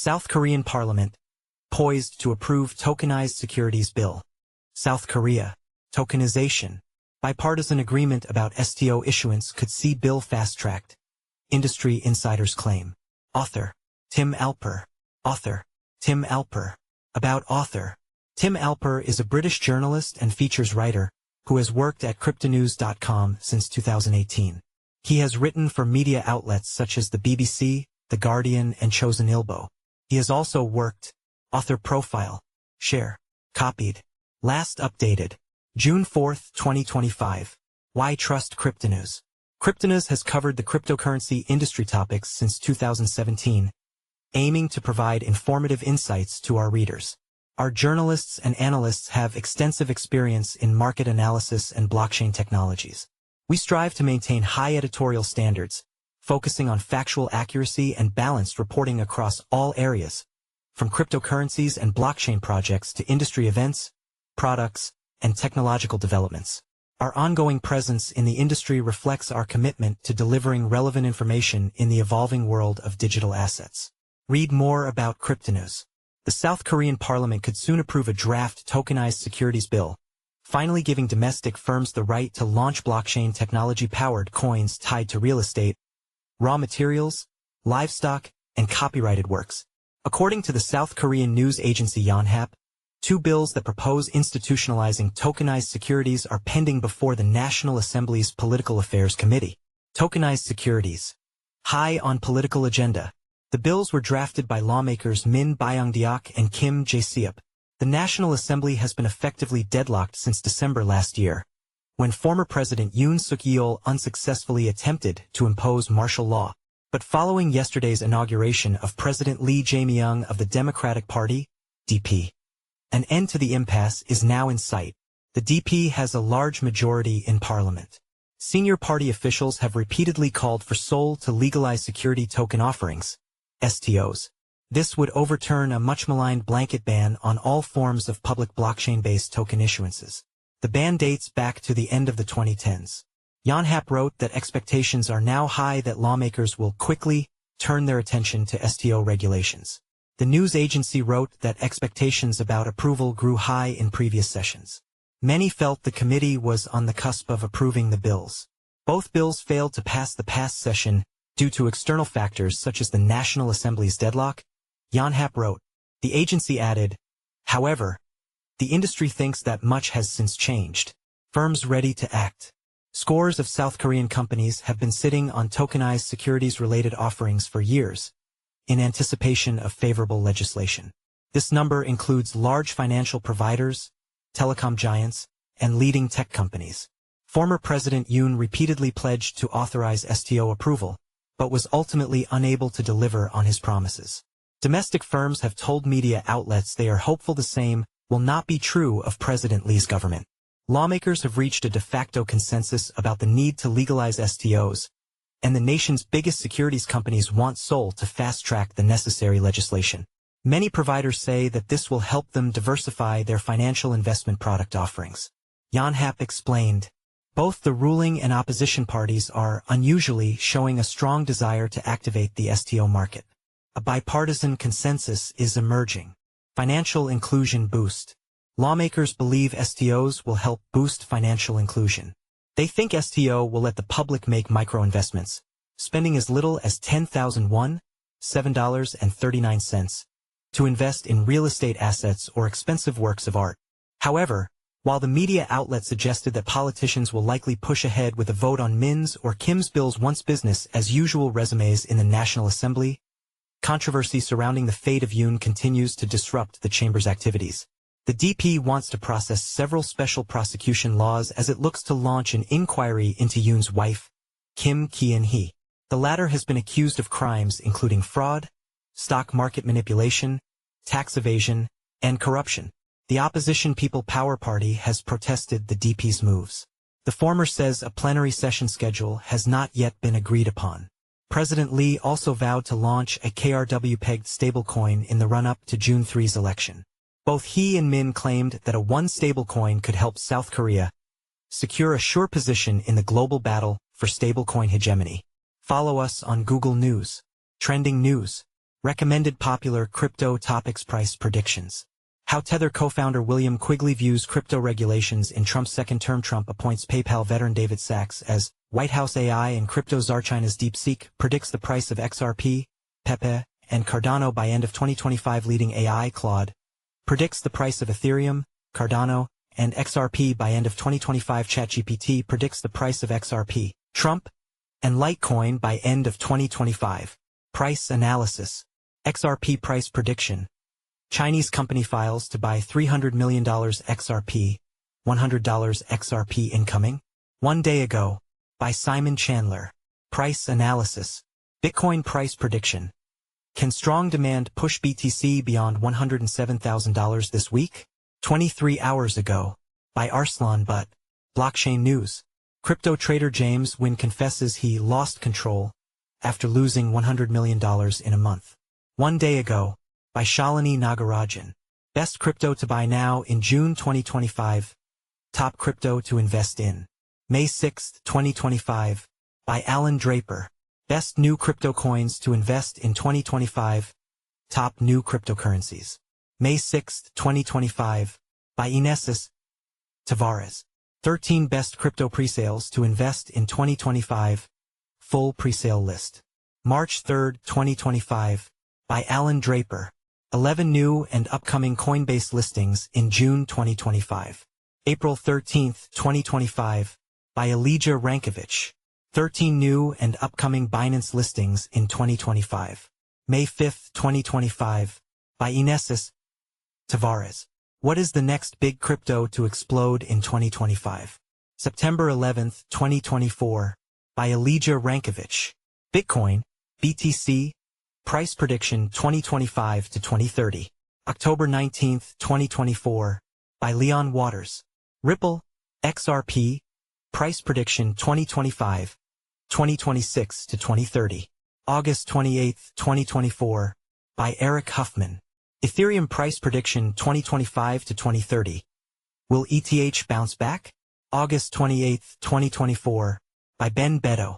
South Korean Parliament, poised to approve Tokenized Securities Bill. South Korea, Tokenization. Bipartisan agreement about STO issuance could see bill fast-tracked. Industry insiders claim. Author, Tim Alper. Author, Tim Alper. About author. Tim Alper is a British journalist and features writer who has worked at cryptonews.com since 2018. He has written for media outlets such as the BBC, The Guardian, and Chosun Ilbo. He has also worked. Author profile. Share. Copied. Last updated. June 4, 2025. Why trust Cryptonews? Cryptonews has covered the cryptocurrency industry topics since 2017, aiming to provide informative insights to our readers. Our journalists and analysts have extensive experience in market analysis and blockchain technologies. We strive to maintain high editorial standards, focusing on factual accuracy and balanced reporting across all areas, from cryptocurrencies and blockchain projects to industry events, products, and technological developments. Our ongoing presence in the industry reflects our commitment to delivering relevant information in the evolving world of digital assets. Read more about Cryptonews. The South Korean Parliament could soon approve a draft Tokenized Securities Bill, finally giving domestic firms the right to launch blockchain technology-powered coins tied to real estate, raw materials, livestock, and copyrighted works. According to the South Korean news agency Yonhap, 2 bills that propose institutionalizing tokenized securities are pending before the National Assembly's Political Affairs Committee. Tokenized securities. High on political agenda. The bills were drafted by lawmakers Min Byung-deok and Kim Jae-seop. The National Assembly has been effectively deadlocked since December last year, when former President Yoon Suk-yeol unsuccessfully attempted to impose martial law. But following yesterday's inauguration of President Lee Jae-myung of the Democratic Party, DP, an end to the impasse is now in sight. The DP has a large majority in Parliament. Senior party officials have repeatedly called for Seoul to legalize security token offerings, STOs. This would overturn a much-maligned blanket ban on all forms of public blockchain-based token issuances. The ban dates back to the end of the 2010s. Yonhap wrote that expectations are now high that lawmakers will quickly turn their attention to STO regulations. The news agency wrote that expectations about approval grew high in previous sessions. Many felt the committee was on the cusp of approving the bills. Both bills failed to pass the past session due to external factors such as the National Assembly's deadlock. Yonhap wrote. The agency added, however, the industry thinks that much has since changed. Firms ready to act. Scores of South Korean companies have been sitting on tokenized securities-related offerings for years, in anticipation of favorable legislation. This number includes large financial providers, telecom giants, and leading tech companies. Former President Yoon repeatedly pledged to authorize STO approval, but was ultimately unable to deliver on his promises. Domestic firms have told media outlets they are hopeful the same will not be true of President Lee's government. Lawmakers have reached a de facto consensus about the need to legalize STOs, and the nation's biggest securities companies want Seoul to fast-track the necessary legislation. Many providers say that this will help them diversify their financial investment product offerings. Yonhap explained, both the ruling and opposition parties are unusually showing a strong desire to activate the STO market. A bipartisan consensus is emerging. Financial inclusion boost. Lawmakers believe STOs will help boost financial inclusion. They think STO will let the public make micro-investments, spending as little as 10,000 won, $7.39, to invest in real estate assets or expensive works of art. However, while the media outlet suggested that politicians will likely push ahead with a vote on Min's or Kim's bills once business as usual resumes in the National Assembly, controversy surrounding the fate of Yoon continues to disrupt the chamber's activities. The DP wants to process several special prosecution laws as it looks to launch an inquiry into Yoon's wife, Kim Ki-in-hee. The latter has been accused of crimes including fraud, stock market manipulation, tax evasion, and corruption. The opposition People Power Party has protested the DP's moves. The former says a plenary session schedule has not yet been agreed upon. President Lee also vowed to launch a KRW-pegged stablecoin in the run-up to June 3's election. Both he and Min claimed that a one stablecoin could help South Korea secure a sure position in the global battle for stablecoin hegemony. Follow us on Google News. Trending news. Recommended popular crypto topics price predictions. How Tether co-founder William Quigley views crypto regulations in Trump's second term. Trump appoints PayPal veteran David Sachs as White House AI and crypto czar. China's DeepSeek predicts the price of XRP, Pepe, and Cardano by end of 2025. Leading AI Claude predicts the price of Ethereum, Cardano, and XRP by end of 2025. ChatGPT predicts the price of XRP, Trump, and Litecoin by end of 2025. Price analysis. XRP price prediction. Chinese company files to buy $300 million XRP, $100 XRP incoming. 1 day ago. By Simon Chandler. Price analysis. Bitcoin price prediction. Can strong demand push BTC beyond $107,000 this week? 23 hours ago. By Arslan Butt. Blockchain news. Crypto trader James Wynn confesses he lost control after losing $100 million in a month. 1 day ago. By Shalini Nagarajan. Best crypto to buy now in June 2025. Top crypto to invest in. May 6, 2025. By Alan Draper. Best new crypto coins to invest in 2025. Top new cryptocurrencies. May 6, 2025. By Inesis Tavares. 13 best crypto presales to invest in 2025. Full presale list. March 3, 2025. By Alan Draper. 11 new and upcoming Coinbase listings in June 2025. April 13, 2025. By Elijah Rankovich. 13 new and upcoming Binance listings in 2025. May 5, 2025. By Inesis Tavares. What is the next big crypto to explode in 2025? September 11, 2024. By Elijah Rankovich. Bitcoin, BTC, price prediction 2025 to 2030. October 19, 2024. By Leon Waters. Ripple, XRP, price prediction 2025, 2026 to 2030. August 28, 2024. By Eric Huffman. Ethereum price prediction 2025 to 2030. Will ETH bounce back? August 28, 2024. By Ben Beto.